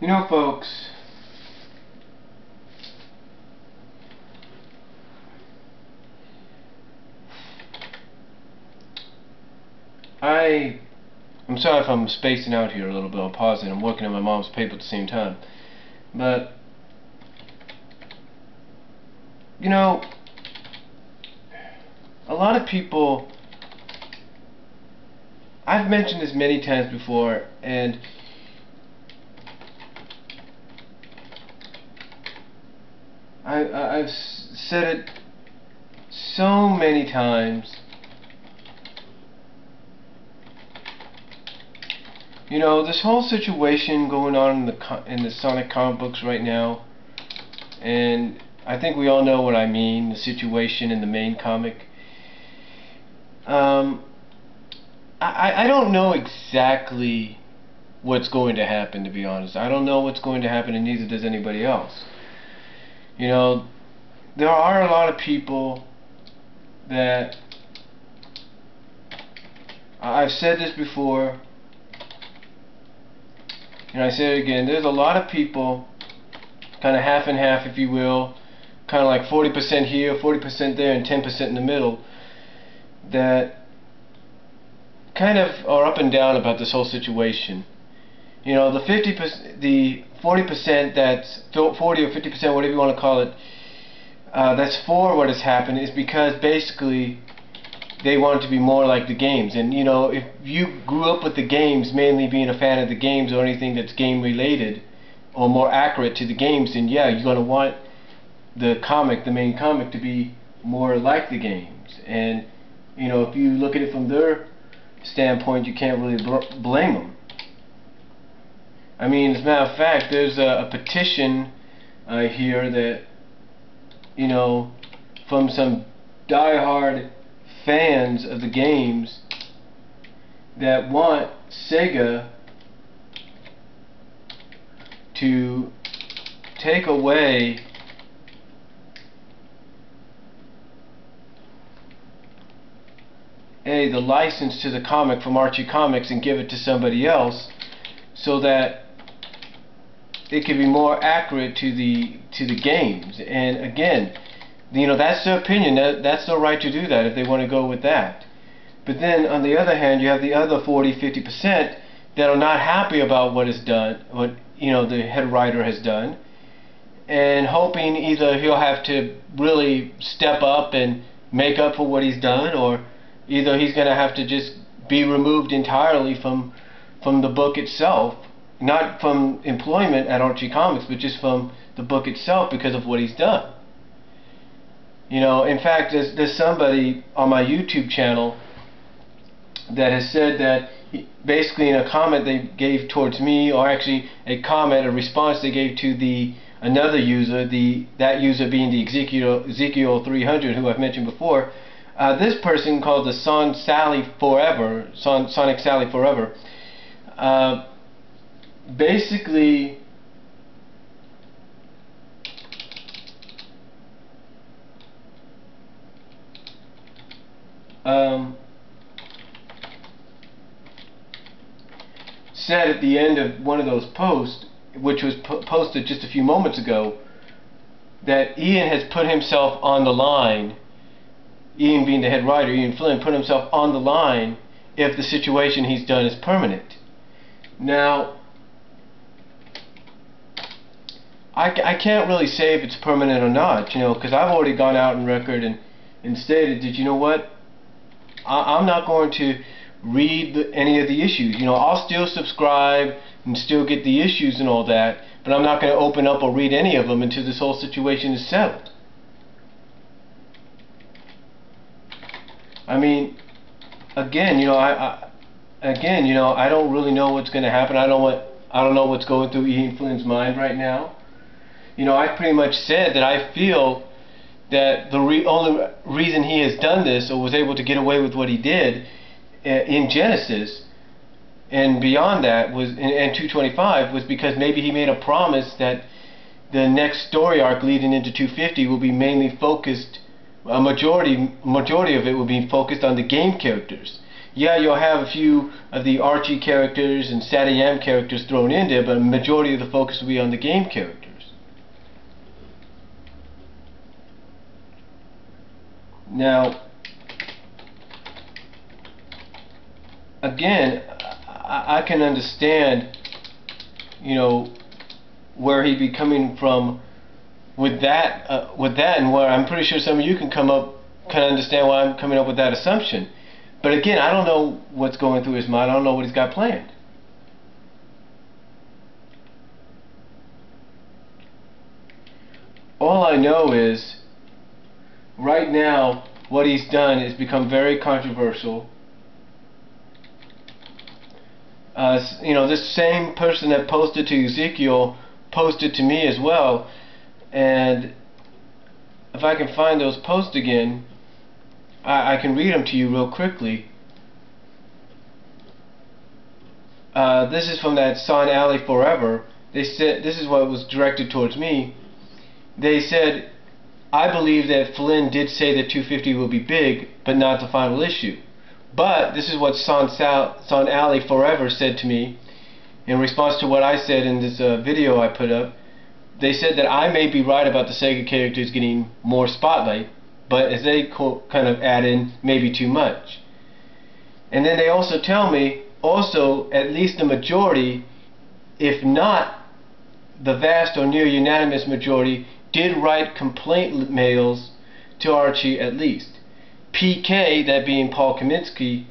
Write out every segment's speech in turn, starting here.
You know, folks, I'm sorry if I'm spacing out here a little bit. I'm pausing. I'm working on my mom's paper at the same time. But, you know, a lot of people, I've mentioned this many times before, and I've said it so many times. You know, this whole situation going on in the Sonic comic books right now, and I think we all know what I mean, the situation in the main comic. I don't know exactly what's going to happen, to be honest. I don't know what's going to happen, and neither does anybody else. You know, there are a lot of people that, I've said this before, and I say it again, there's a lot of people, kind of half and half if you will, kind of like 40% here, 40% there, and 10% in the middle, that kind of are up and down about this whole situation. You know, the 40% that's 40 or 50%, whatever you want to call it, that's for what has happened, is because basically they want it to be more like the games. And you know, if you grew up with the games, mainly being a fan of the games or anything that's game related or more accurate to the games, then yeah, you're going to want the comic, the main comic, to be more like the games. And you know, if you look at it from their standpoint, you can't really blame them. I mean, as a matter of fact, there's a petition here that, you know, from some diehard fans of the games that want Sega to take away the license to the comic from Archie Comics and give it to somebody else, so that it can be more accurate to the games. And again, you know, that's their opinion. That's their right to do that if they want to go with that. But then on the other hand, you have the other 40-50% that are not happy about what is done, what, you know, the head writer has done, and hoping either he'll have to really step up and make up for what he's done, or either he's going to have to just be removed entirely from the book itself, not from employment at Archie Comics, but just from the book itself because of what he's done. You know, in fact, there's somebody on my YouTube channel that has said that basically in a comment they gave towards me, or actually a response they gave to another user, that user being the Ezekiel 300, who I've mentioned before. This person, called the Sonic Sally Forever, basically said at the end of one of those posts, which was posted just a few moments ago, that Ian has put himself on the line, Ian being the head writer, Ian Flynn, put himself on the line if the situation he's done is permanent. Now, I can't really say if it's permanent or not, you know, because I've already gone out on record and stated that, you know what, I'm not going to read any of the issues. You know, I'll still subscribe and still get the issues and all that, but I'm not going to open up or read any of them until this whole situation is settled. I mean, again, you know, I don't really know what's going to happen. I don't know what's going through Ian Flynn's mind right now. You know, I pretty much said that I feel that the only reason he has done this, or was able to get away with what he did in Genesis and beyond that, was and 225, was because maybe he made a promise that the next story arc leading into 250 will be mainly focused, a majority of it will be focused on the game characters. Yeah, you'll have a few of the Archie characters and Satayam characters thrown in there, but a majority of the focus will be on the game characters. Now, again, I can understand, you know, where he'd be coming from with that, and where I'm pretty sure some of you can understand why I'm coming up with that assumption. But again, I don't know what's going through his mind. I don't know what he's got planned. All I know is, right now, what he's done is become very controversial. You know, this same person that posted to Ezekiel posted to me as well, and if I can find those posts again, I can read them to you real quickly. This is from that Son Alley Forever. They said, this is what was directed towards me. They said, I believe that Flynn did say that 250 will be big, but not the final issue. But this is what Son Alley Forever said to me in response to what I said in this video I put up. They said that I may be right about the Sega characters getting more spotlight, but as they kind of add in, maybe too much. And then they also tell me, also at least the majority, if not the vast or near unanimous majority, did write complaint mails to Archie at least. PK, that being Paul Kaminsky,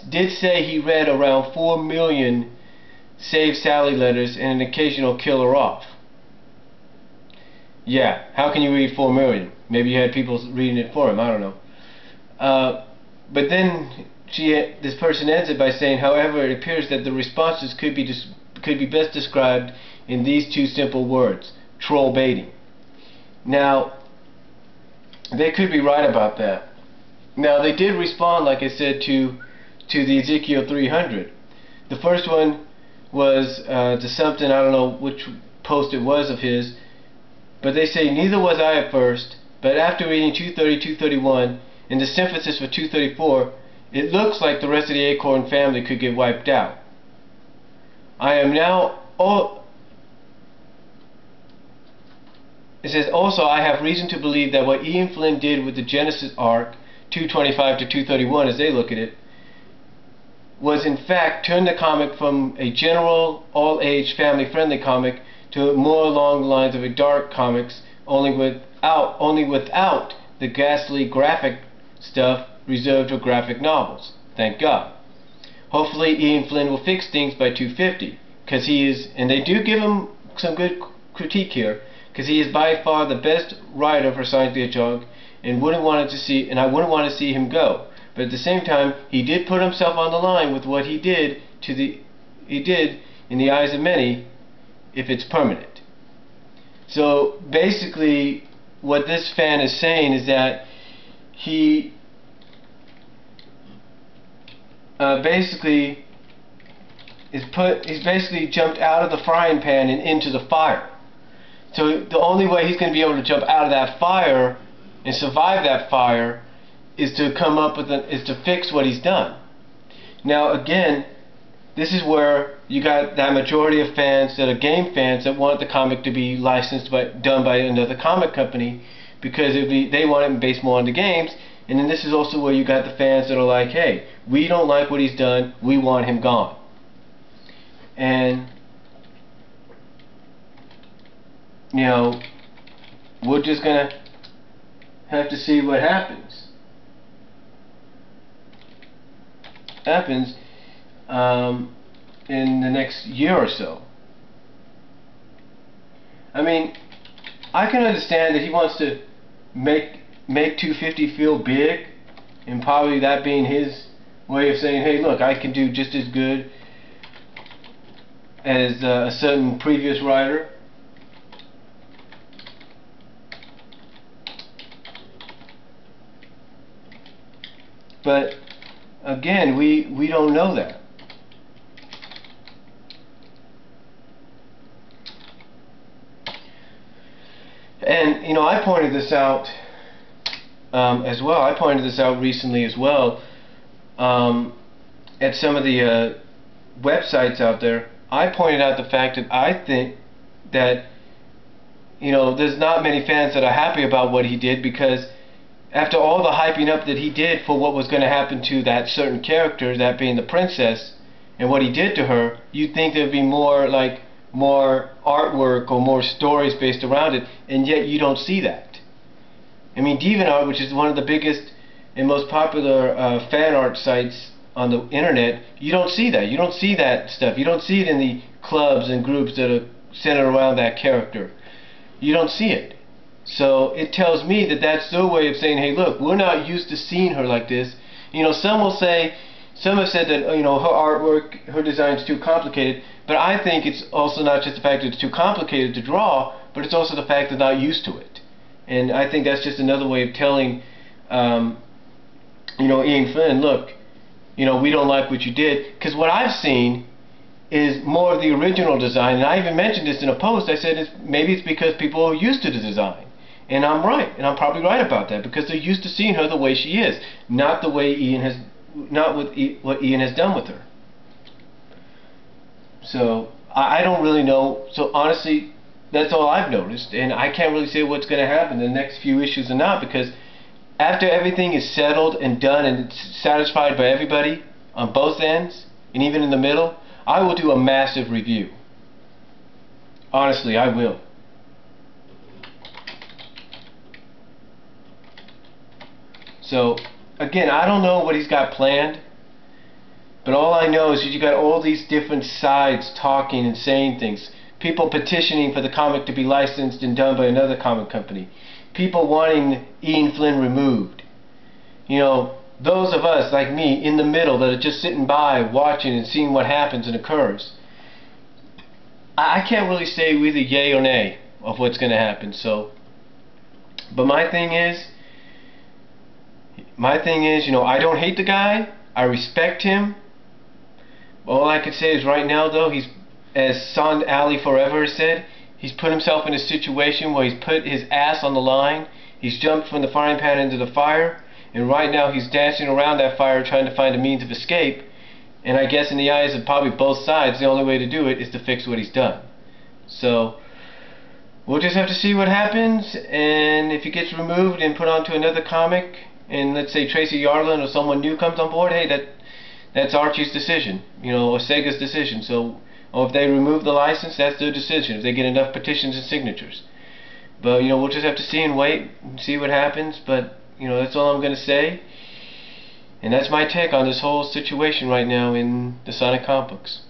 did say he read around 4 million Save Sally letters and an occasional kill her off. Yeah, how can you read 4 million? Maybe you had people reading it for him, I don't know. But then this person ends it by saying, however, it appears that the responses could be best described in these two simple words: troll baiting. Now, they could be right about that. Now, they did respond, like I said, to the Ezekiel 300. The first one was to something, I don't know which post it was of his, but they say, neither was I at first, but after reading 230, 231, and the synthesis for 234, it looks like the rest of the Acorn family could get wiped out. I am now... It says, also, I have reason to believe that what Ian Flynn did with the Genesis arc, 225 to 231 as they look at it, was in fact turn the comic from a general, all-age, family-friendly comic to more along the lines of a dark comics, only without the ghastly graphic stuff reserved for graphic novels. Thank God. Hopefully Ian Flynn will fix things by 250, because he is, and they do give him some good critique here, because he is by far the best writer for Sonic the Hedgehog, and I wouldn't want to see him go. But at the same time, he did put himself on the line with what he did in the eyes of many, if it's permanent. So basically, what this fan is saying is that he basically jumped out of the frying pan and into the fire. So the only way he's going to be able to jump out of that fire and survive that fire is to come up with is to fix what he's done. Now again, this is where you got that majority of fans that are game fans that want the comic to be licensed done by another comic company, because they want it based more on the games. And then this is also where you got the fans that are like, hey, we don't like what he's done, we want him gone. And you know, we're just gonna have to see what happens. In the next year or so. I mean, I can understand that he wants to make 250 feel big, and probably that being his way of saying, hey, look, I can do just as good as a certain previous writer. But again, we don't know that. And you know, I pointed this out as well. I pointed this out recently as well. at some of the websites out there, I pointed out the fact that I think that, you know, there's not many fans that are happy about what he did, because after all the hyping up that he did for what was going to happen to that certain character, that being the princess, and what he did to her, you'd think there'd be more artwork or more stories based around it, and yet you don't see that. I mean, DeviantArt, which is one of the biggest and most popular fan art sites on the internet, you don't see that. You don't see that stuff. You don't see it in the clubs and groups that are centered around that character. You don't see it. So it tells me that that's their way of saying, hey, look, we're not used to seeing her like this. You know, some will say, some have said that, you know, her artwork, her design is too complicated, but I think it's also not just the fact that it's too complicated to draw, but it's also the fact that they're not used to it. And I think that's just another way of telling, you know, Ian Flynn, look, you know, we don't like what you did. Because what I've seen is more of the original design, and I even mentioned this in a post. I said maybe it's because people are used to the design. And I'm right, and I'm probably right about that, because they're used to seeing her the way she is, not the way Ian has, not what Ian has done with her. So I don't really know. So honestly, that's all I've noticed, and I can't really say what's going to happen in the next few issues or not, because after everything is settled and done and it's satisfied by everybody on both ends and even in the middle, I will do a massive review. Honestly, I will. So again, I don't know what he's got planned, but all I know is that you got all these different sides talking and saying things. People petitioning for the comic to be licensed and done by another comic company. People wanting Ian Flynn removed. You know, those of us like me in the middle that are just sitting by watching and seeing what happens and occurs. I can't really say either yay or nay of what's going to happen. So, but my thing is, you know, I don't hate the guy. I respect him. All I can say is right now, though, he's, as Son Ali Forever has said, he's put himself in a situation where he's put his ass on the line. He's jumped from the frying pan into the fire, and right now he's dancing around that fire trying to find a means of escape. And I guess in the eyes of probably both sides, the only way to do it is to fix what he's done. So we'll just have to see what happens, and if he gets removed and put onto another comic, and let's say Tracy Yarlin or someone new comes on board, hey, that's Archie's decision, you know, or Sega's decision. So, or if they remove the license, that's their decision, if they get enough petitions and signatures. But, you know, we'll just have to see and wait and see what happens. But, you know, that's all I'm going to say. And that's my take on this whole situation right now in the Sonic comic books.